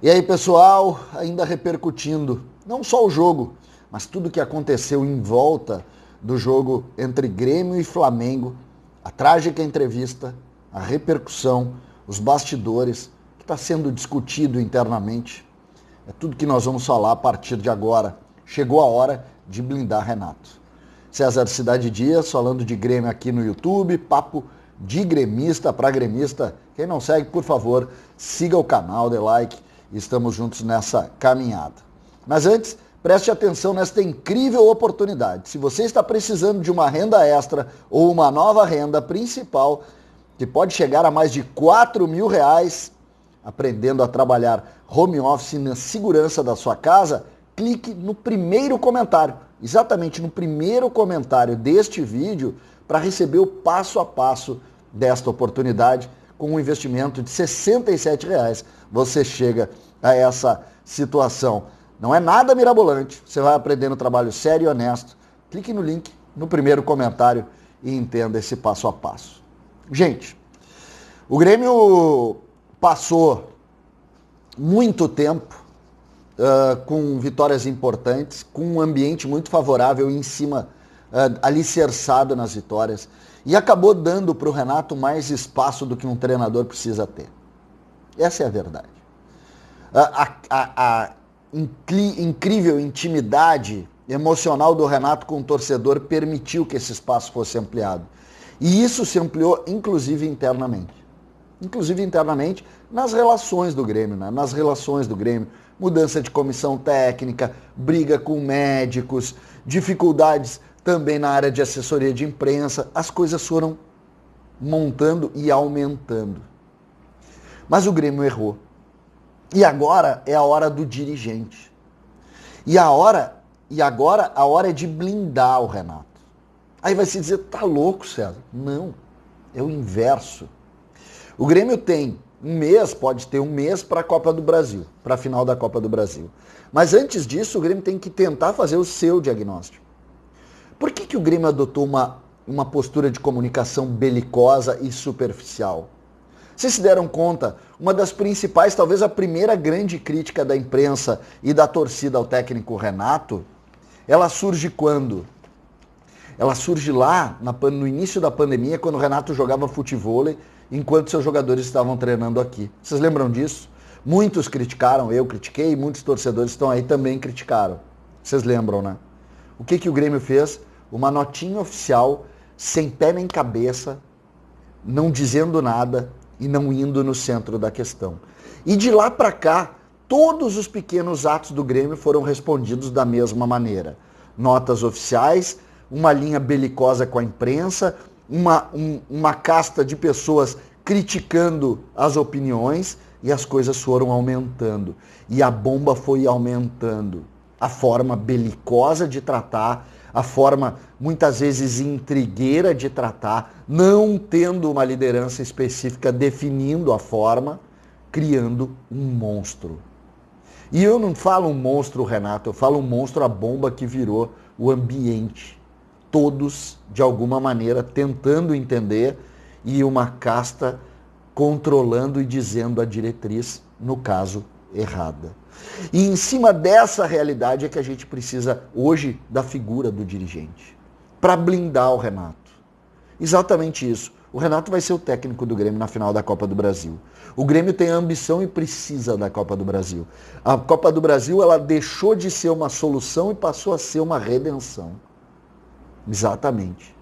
E aí, pessoal, ainda repercutindo não só o jogo, mas tudo que aconteceu em volta do jogo entre Grêmio e Flamengo, a trágica entrevista, a repercussão, os bastidores, que está sendo discutido internamente. É tudo que nós vamos falar a partir de agora. Chegou a hora de blindar Renato. César Cidade Dias, falando de Grêmio aqui no YouTube, papo de gremista para gremista. Quem não segue, por favor, siga o canal, dê like. Estamos juntos nessa caminhada. Mas antes, preste atenção nesta incrível oportunidade. Se você está precisando de uma renda extra ou uma nova renda principal, que pode chegar a mais de R$4.000, aprendendo a trabalhar home office na segurança da sua casa, clique no primeiro comentário, exatamente no primeiro comentário deste vídeo, para receber o passo a passo desta oportunidade. Com um investimento de R$67, você chega a essa situação. Não é nada mirabolante, você vai aprendendo um trabalho sério e honesto. Clique no link no primeiro comentário e entenda esse passo a passo. Gente, o Grêmio passou muito tempo com vitórias importantes, com um ambiente muito favorável em cima, alicerçado nas vitórias, e acabou dando para o Renato mais espaço do que um treinador precisa ter. Essa é a verdade. A incrível intimidade emocional do Renato com o torcedor permitiu que esse espaço fosse ampliado. E isso se ampliou, inclusive internamente. Inclusive internamente nas relações do Grêmio, né? Nas relações do Grêmio. Mudança de comissão técnica, briga com médicos, dificuldades também na área de assessoria de imprensa. As coisas foram montando e aumentando. Mas o Grêmio errou. E agora é a hora do dirigente. E agora a hora é de blindar o Renato. Aí vai se dizer, tá louco, César? Não, é o inverso. O Grêmio tem pode ter um mês para a Copa do Brasil, para a final da Copa do Brasil. Mas antes disso, o Grêmio tem que tentar fazer o seu diagnóstico. Por que o Grêmio adotou uma postura de comunicação belicosa e superficial? Vocês se deram conta, uma das principais, talvez a primeira grande crítica da imprensa e da torcida ao técnico Renato, ela surge quando? Ela surge lá no início da pandemia, quando o Renato jogava futevôlei, enquanto seus jogadores estavam treinando aqui. Vocês lembram disso? Muitos criticaram, eu critiquei, muitos torcedores estão aí também criticaram. Vocês lembram, né? O que o Grêmio fez? Uma notinha oficial, sem pé nem cabeça, não dizendo nada e não indo no centro da questão. E de lá para cá, todos os pequenos atos do Grêmio foram respondidos da mesma maneira. Notas oficiais, uma linha belicosa com a imprensa, uma casta de pessoas criticando as opiniões, e as coisas foram aumentando. E a bomba foi aumentando. A forma belicosa de tratar, a forma muitas vezes intrigueira de tratar, não tendo uma liderança específica definindo a forma, criando um monstro. E eu não falo um monstro, Renato, eu falo um monstro, a bomba que virou o ambiente. Todos, de alguma maneira, tentando entender, e uma casta controlando e dizendo a diretriz, no caso, errada. E em cima dessa realidade é que a gente precisa, hoje, da figura do dirigente, para blindar o Renato. Exatamente isso. O Renato vai ser o técnico do Grêmio na final da Copa do Brasil. O Grêmio tem a ambição e precisa da Copa do Brasil. A Copa do Brasil, ela deixou de ser uma solução e passou a ser uma redenção. Exatamente.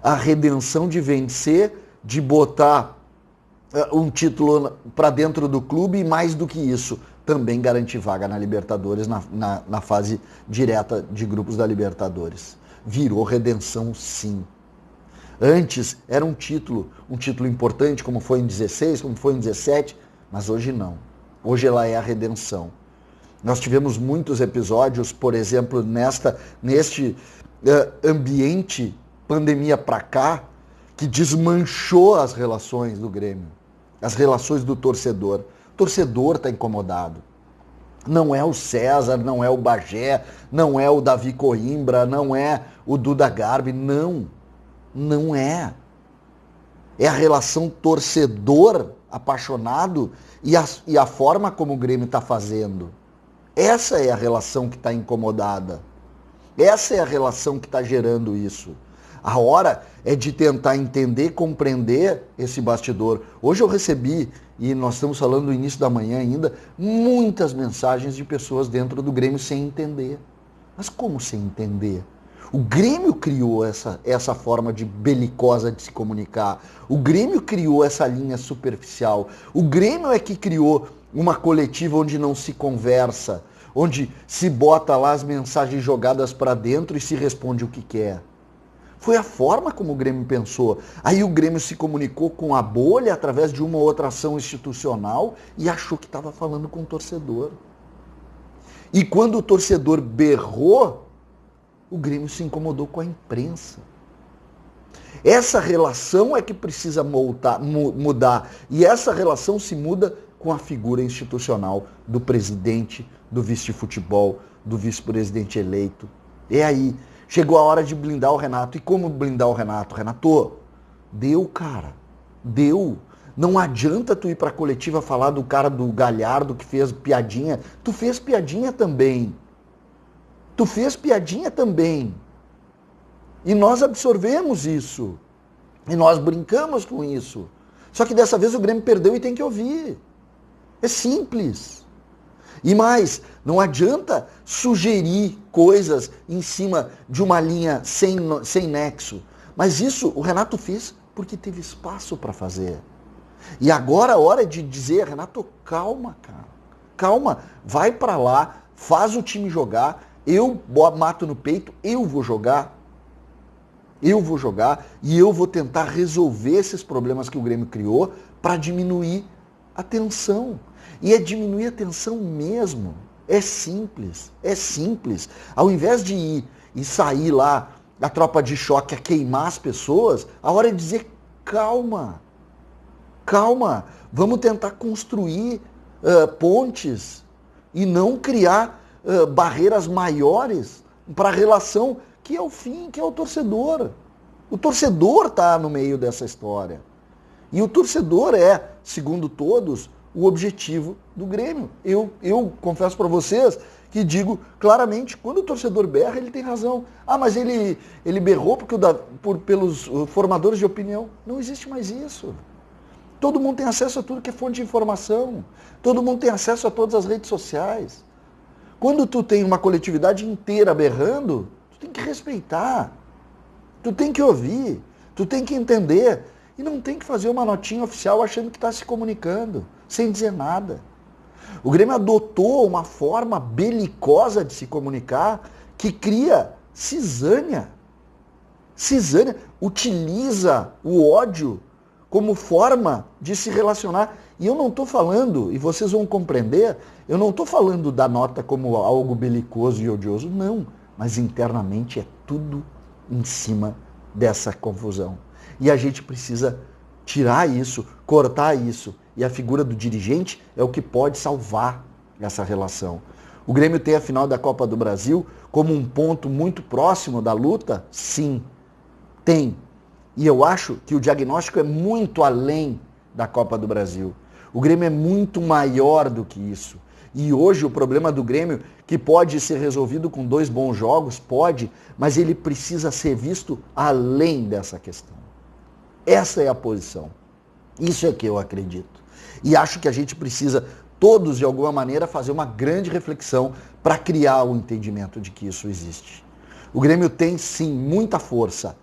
A redenção de vencer, de botar um título para dentro do clube e, mais do que isso, também garantir vaga na Libertadores, na fase direta de grupos da Libertadores. Virou redenção, sim. Antes era um título importante, como foi em 16, como foi em 17, mas hoje não. Hoje ela é a redenção. Nós tivemos muitos episódios, por exemplo, neste ambiente pandemia para cá, que desmanchou as relações do Grêmio, as relações do torcedor. O torcedor está incomodado. Não é o César, não é o Bagé, não é o Davi Coimbra, não é o Duda Garbi, não é. É a relação torcedor apaixonado e a forma como o Grêmio está fazendo. Essa é a relação que está incomodada. Essa é a relação que está gerando isso. A hora é de tentar entender, compreender esse bastidor. Hoje eu recebi, e nós estamos falando no início da manhã ainda, muitas mensagens de pessoas dentro do Grêmio sem entender. Mas como sem entender? O Grêmio criou essa forma de belicosa de se comunicar. O Grêmio criou essa linha superficial. O Grêmio é que criou uma coletiva onde não se conversa, onde se bota lá as mensagens jogadas para dentro e se responde o que quer. Foi a forma como o Grêmio pensou. Aí o Grêmio se comunicou com a bolha através de uma ou outra ação institucional e achou que estava falando com o torcedor. E quando o torcedor berrou, o Grêmio se incomodou com a imprensa. Essa relação é que precisa mudar. E essa relação se muda com a figura institucional do presidente, do vice-futebol, do vice-presidente eleito. É aí. Chegou a hora de blindar o Renato. E como blindar o Renato? Renato, deu, cara. Deu. Não adianta tu ir pra coletiva falar do cara do Galhardo que fez piadinha. Tu fez piadinha também. Tu fez piadinha também. E nós absorvemos isso. E nós brincamos com isso. Só que dessa vez o Grêmio perdeu e tem que ouvir. É simples. E mais, não adianta sugerir coisas em cima de uma linha sem nexo. Mas isso o Renato fez porque teve espaço para fazer. E agora a hora de dizer, Renato, calma, cara. Calma, vai para lá, faz o time jogar, eu mato no peito, eu vou jogar. Eu vou jogar e eu vou tentar resolver esses problemas que o Grêmio criou para diminuir a tensão. E é diminuir a tensão mesmo. É simples, é simples. Ao invés de ir e sair lá a tropa de choque a queimar as pessoas, a hora é dizer calma, calma, vamos tentar construir pontes e não criar barreiras maiores para a relação que é o fim, que é o torcedor. O torcedor está no meio dessa história. E o torcedor é, segundo todos, o objetivo do Grêmio. Eu confesso para vocês que digo claramente, quando o torcedor berra, ele tem razão. Ah, mas ele berrou pelos formadores de opinião. Não existe mais isso. Todo mundo tem acesso a tudo que é fonte de informação. Todo mundo tem acesso a todas as redes sociais. Quando tu tem uma coletividade inteira berrando, tu tem que respeitar. Tu tem que ouvir. Tu tem que entender. E não tem que fazer uma notinha oficial achando que está se comunicando, sem dizer nada. O Grêmio adotou uma forma belicosa de se comunicar que cria cisânia. Cisânia utiliza o ódio como forma de se relacionar. E eu não estou falando, e vocês vão compreender, eu não estou falando da nota como algo belicoso e odioso, não. Mas internamente é tudo em cima dessa confusão. E a gente precisa tirar isso, cortar isso. E a figura do dirigente é o que pode salvar essa relação. O Grêmio tem a final da Copa do Brasil como um ponto muito próximo da luta? Sim, tem. E eu acho que o diagnóstico é muito além da Copa do Brasil. O Grêmio é muito maior do que isso. E hoje o problema do Grêmio, que pode ser resolvido com 2 bons jogos, pode, mas ele precisa ser visto além dessa questão. Essa é a posição. Isso é que eu acredito. E acho que a gente precisa, todos de alguma maneira, fazer uma grande reflexão para criar o entendimento de que isso existe. O Grêmio tem sim muita força,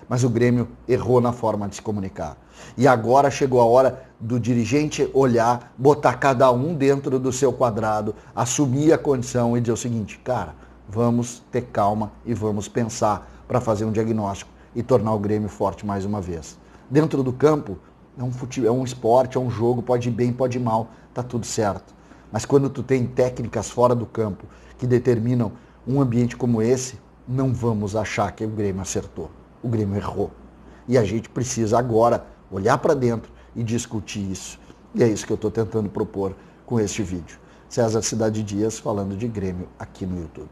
mas o Grêmio errou na forma de se comunicar. E agora chegou a hora do dirigente olhar, botar cada um dentro do seu quadrado, assumir a condição e dizer o seguinte, cara, vamos ter calma e vamos pensar para fazer um diagnóstico e tornar o Grêmio forte mais uma vez. Dentro do campo, é um esporte, é um jogo, pode ir bem, pode ir mal, tá tudo certo. Mas quando tu tem técnicas fora do campo que determinam um ambiente como esse, não vamos achar que o Grêmio acertou. O Grêmio errou. E a gente precisa agora olhar para dentro e discutir isso. E é isso que eu estou tentando propor com este vídeo. César Cidade Dias falando de Grêmio aqui no YouTube.